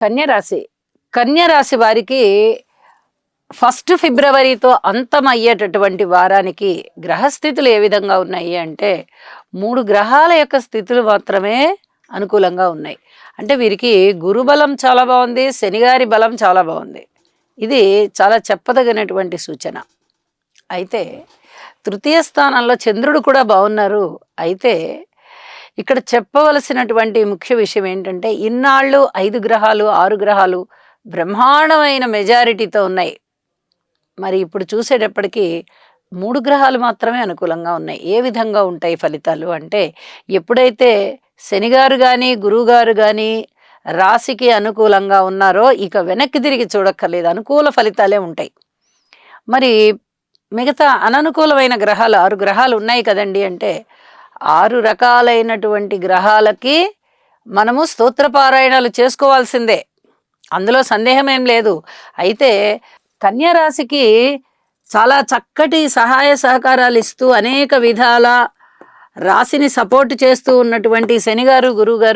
కన్యరాశి. కన్యరాశి వారికి 1 ఫిబ్రవరితో అంతమయ్యేటటువంటి వారానికి గ్రహస్థితులు ఏ విధంగా ఉన్నాయి అంటే 3 గ్రహాల యొక్క స్థితులు మాత్రమే అనుకూలంగా ఉన్నాయి. అంటే వీరికి గురుబలం చాలా బాగుంది, శనిగారి బలం చాలా బాగుంది. ఇది చాలా చెప్పదగినటువంటి సూచన. అయితే తృతీయ స్థానంలో చంద్రుడు కూడా బాగున్నారు. అయితే ఇక్కడ చెప్పవలసినటువంటి ముఖ్య విషయం ఏంటంటే ఇన్నాళ్ళు 5 గ్రహాలు 6 గ్రహాలు బ్రహ్మాండమైన మెజారిటీతో ఉన్నాయి. మరి ఇప్పుడు చూసేటప్పటికి 3 గ్రహాలు మాత్రమే అనుకూలంగా ఉన్నాయి. ఏ విధంగా ఉంటాయి ఫలితాలు అంటే ఎప్పుడైతే శనిగారు కానీ గురువుగారు కానీ రాశికి అనుకూలంగా ఉన్నారో ఇక వెనక్కి తిరిగి చూడక్కర్లేదు, అనుకూల ఫలితాలే ఉంటాయి. మరి మిగతా అననుకూలమైన గ్రహాలు 6 గ్రహాలు ఉన్నాయి కదండి అంటే 6 రకాలైనటువంటి గ్రహాలకి మనము స్తోత్రపారాయణాలు చేసుకోవాల్సిందే, అందులో సందేహం ఏం లేదు. అయితే కన్యా రాశికి చాలా చక్కటి సహాయ సహకారాలు ఇస్తూ అనేక విధాల రాశిని సపోర్ట్ చేస్తూ ఉన్నటువంటి శనిగారు గురువుగారు